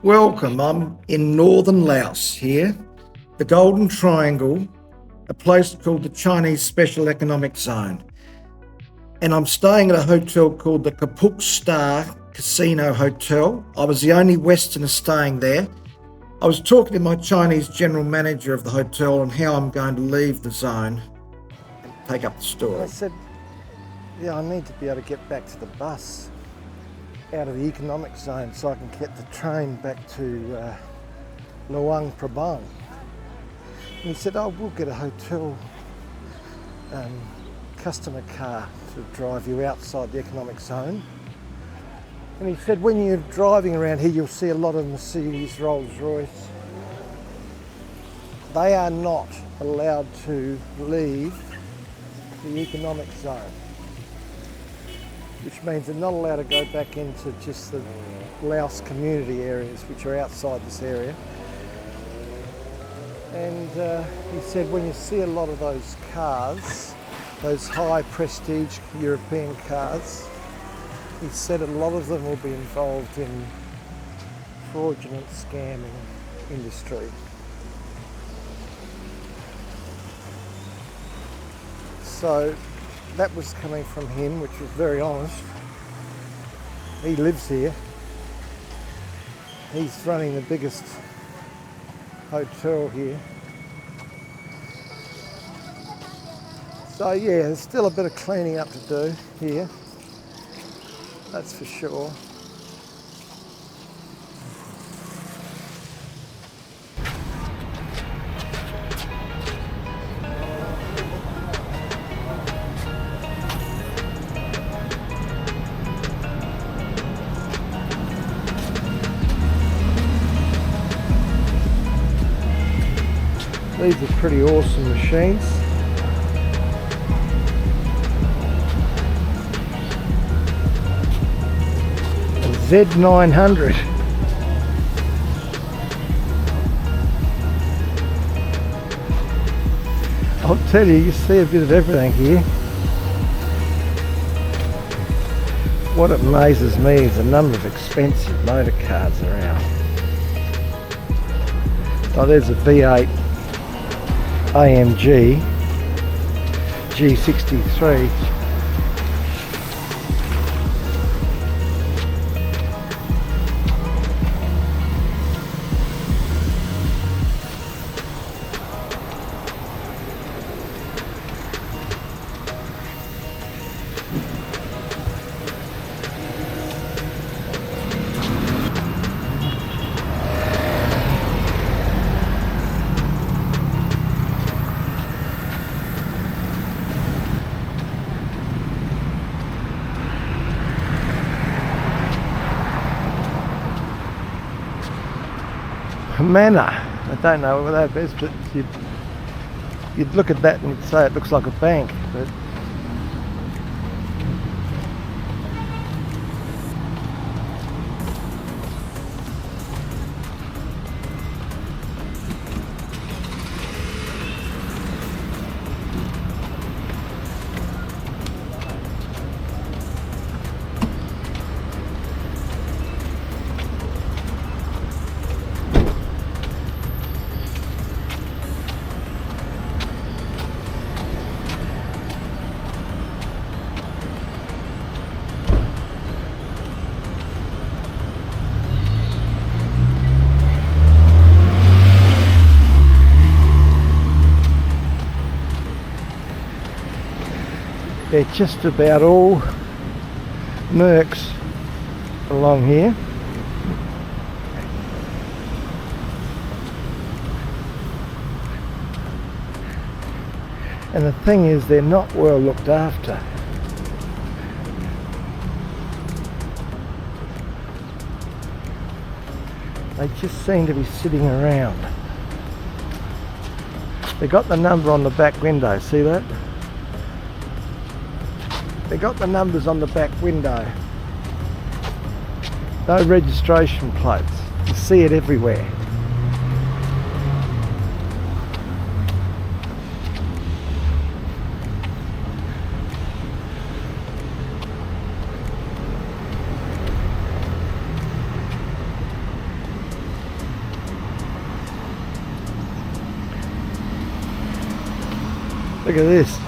Welcome, I'm in northern Laos here, the Golden Triangle, a place called the Chinese Special Economic Zone. And I'm staying at a hotel called the Kapok Star Hotel. I was the only Westerner staying there. I was talking to my Chinese general manager of the hotel on how I'm going to leave the zone and take up the story. I said, I need to be able to get back to the bus out of the economic zone so I can get the train back to Luang Prabang. And he said, we'll get a hotel customer car to drive you outside the economic zone. And he said, when you're driving around here, you'll see a lot of Mercedes, Rolls-Royce. They are not allowed to leave the economic zone, which means they're not allowed to go back into just the Laos community areas, which are outside this area. And he said when you see a lot of those cars, those high prestige European cars, he said a lot of them will be involved in fraudulent scamming industry. So that was coming from him, which was very honest. He lives here. He's running the biggest hotel here. So yeah, there's still a bit of cleaning up to do here. That's for sure. These are pretty awesome machines. A Z900. I'll tell you, you see a bit of everything here. What amazes me is the number of expensive motor cars around. Oh, there's a V8 AMG G63. Manor. I don't know what that is, but you'd look at that and you'd say it looks like a bank, but they're just about all mercs along here. And the thing is, they're not well looked after. They just seem to be sitting around. They got the number on the back window, see that? They got the numbers on the back window. No registration plates. You see it everywhere. Look at this,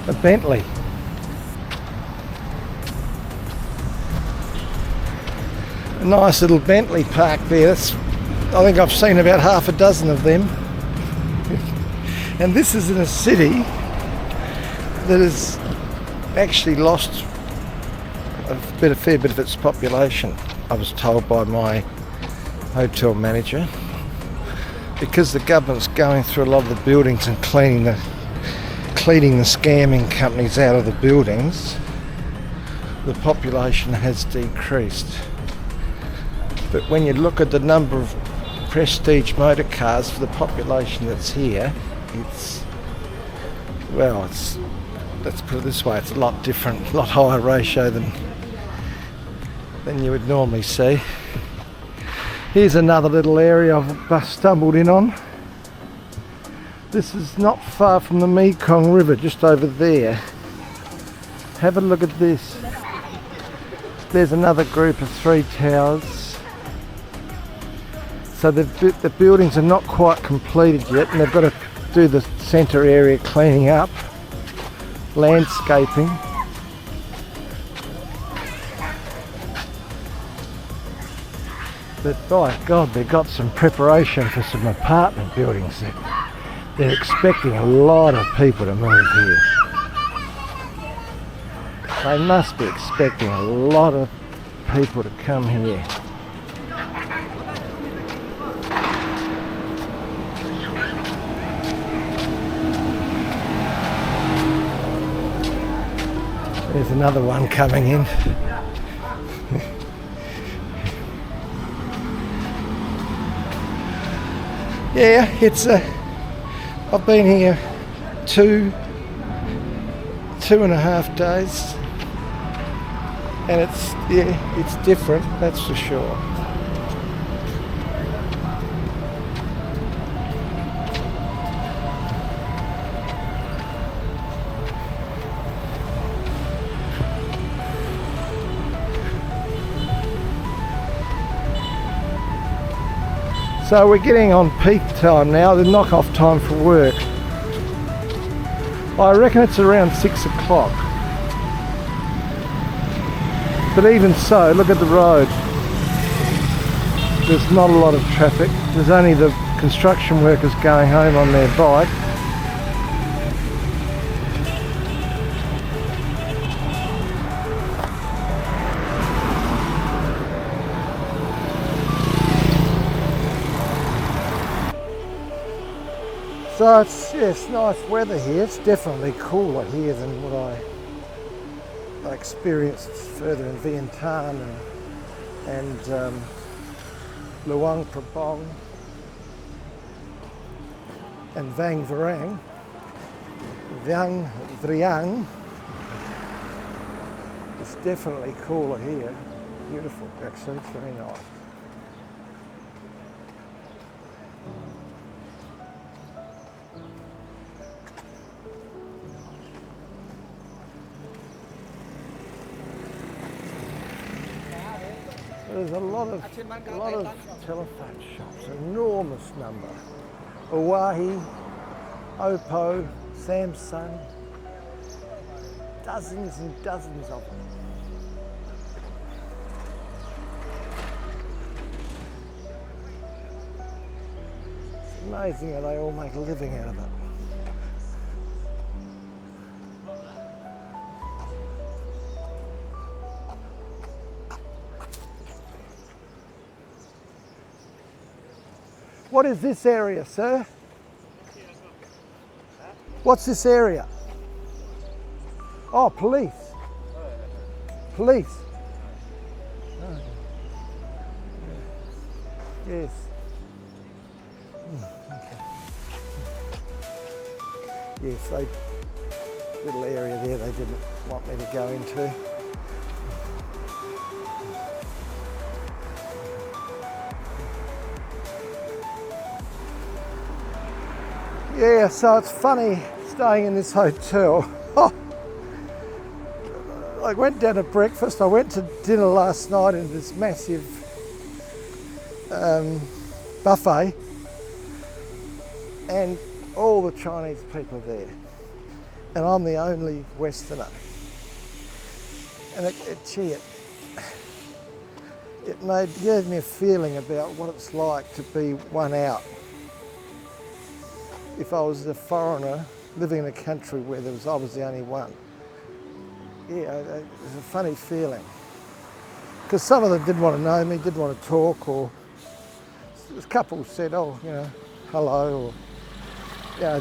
a Bentley. A nice little Bentley parked there. I think I've seen about half a dozen of them. And this is in a city that has actually lost a fair bit of its population, I was told by my hotel manager, because the government's going through a lot of the buildings and cleaning the scamming companies out of the buildings. The population has decreased. But when you look at the number of prestige motor cars for the population that's here, let's put it this way, it's a lot different, a lot higher ratio than you would normally see. Here's another little area I've stumbled in on. This is not far from the Mekong River, just over there. Have a look at this. There's another group of 3 towers. So the buildings are not quite completed yet, and they've got to do the centre area cleaning up, landscaping. But by God, they've got some preparation for some apartment buildings. They're expecting a lot of people to move here. They must be expecting a lot of people to come here. There's another one coming in. Yeah, I've been here 2.5 days, and it's different, that's for sure. So we're getting on peak time now, the knock-off time for work. I reckon it's around 6 o'clock. But even so, look at the road. There's not a lot of traffic. There's only the construction workers going home on their bike. So it's nice weather here. It's definitely cooler here than what I experienced further in Vientiane and Luang Prabang and Vang Varang. Vang Vriang. It's definitely cooler here. Beautiful, actually, it's very nice. There's a lot of telephone shops, enormous number. Huawei, Oppo, Samsung, dozens and dozens of them. It's amazing how they all make a living out of it. What is this area, sir? What's this area? Oh, police. Police. Oh. Yes. Okay. Yes, little area there they didn't want me to go into. Yeah, so it's funny staying in this hotel. I went down to breakfast, I went to dinner last night in this massive buffet, and all the Chinese people are there. and I'm the only Westerner. And it gave me a feeling about what it's like to be one out. If I was a foreigner living in a country where I was the only one. Yeah, it was a funny feeling. Because some of them didn't want to know me, didn't want to talk, or a couple said, oh, you know, hello, or, yeah,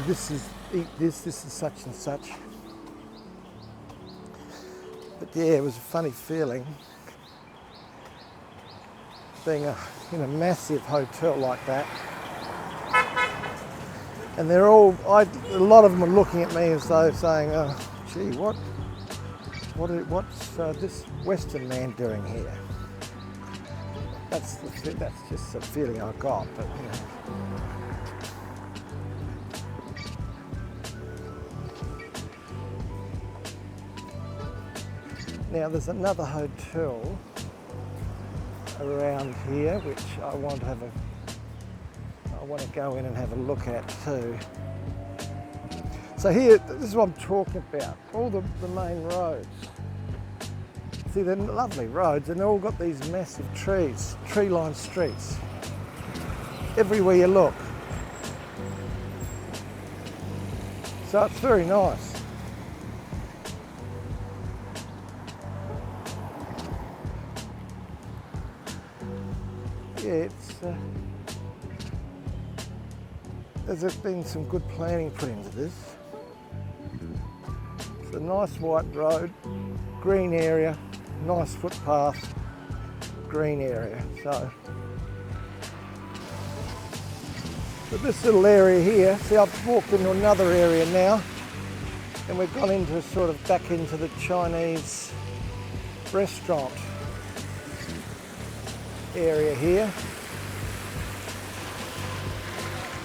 eat this is such and such. But yeah, it was a funny feeling being in a massive hotel like that. And a lot of them were looking at me as though saying, oh, gee, what's this Western man doing here? That's just the feeling I got, but you know. Now there's another hotel around here which I want to go in and have a look at too. So here, this is what I'm talking about, all the main roads. See, they're lovely roads and they've all got these massive trees, tree-lined streets, everywhere you look. So it's very nice. Yeah, there's been some good planning put into this. It's a nice white road, green area, nice footpath, green area. So, but this little area here, see, I've walked into another area now, and we've gone into back into the Chinese restaurant area here.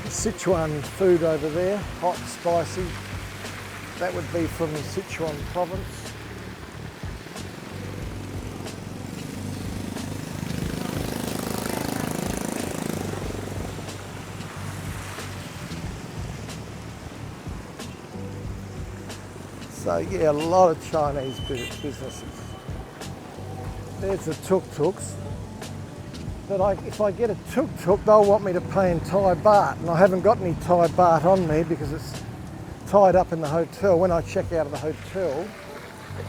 Sichuan food over there, hot, spicy. That would be from the Sichuan province. So yeah, a lot of Chinese businesses. There's the tuk-tuks. But if I get a tuk-tuk, they'll want me to pay in Thai baht, and I haven't got any Thai baht on me because it's tied up in the hotel. When I check out of the hotel,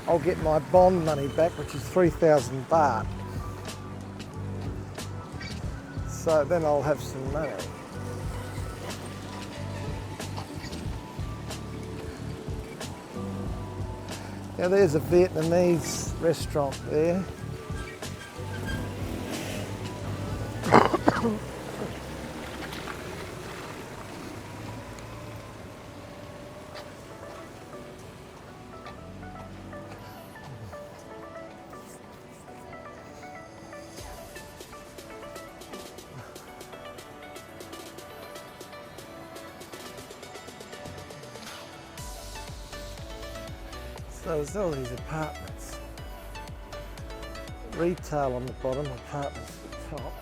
I'll get my bond money back, which is 3,000 baht. So then I'll have some money. Now there's a Vietnamese restaurant there. So there's all these apartments. Retail on the bottom, apartments at the top.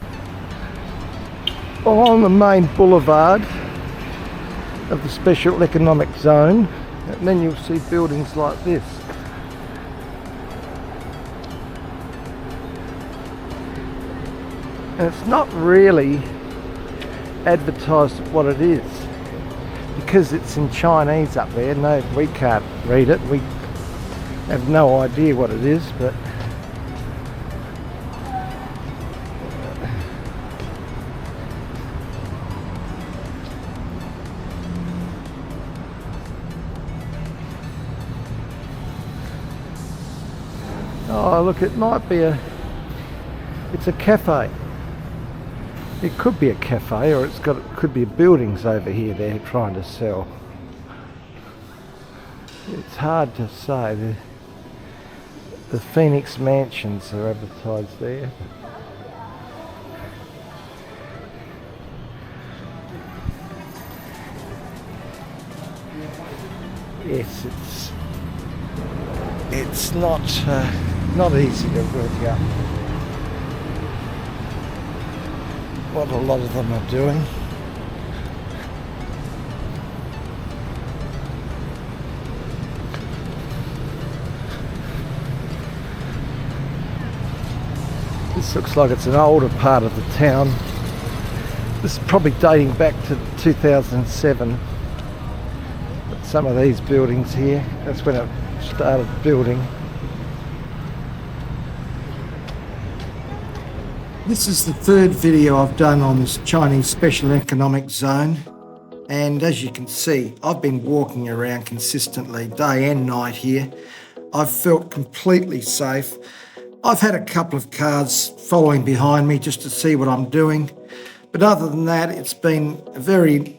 Along the main boulevard of the Special Economic Zone, and then you'll see buildings like this. And it's not really advertised what it is, because it's in Chinese up there. No, we can't read it. We have no idea what it is, but oh look, it might be it's a cafe. It could be a cafe, or it could be buildings over here they're trying to sell. It's hard to say. The Phoenix Mansions are advertised there. Yes, it's not easy to work out what a lot of them are doing. This looks like it's an older part of the town. This is probably dating back to 2007. But some of these buildings here, that's when it started building. This is the third video I've done on this Chinese Special Economic Zone. And as you can see, I've been walking around consistently day and night here. I've felt completely safe. I've had a couple of cars following behind me just to see what I'm doing. But other than that, it's been a very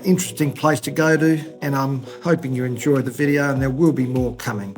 interesting place to go to, and I'm hoping you enjoy the video, and there will be more coming.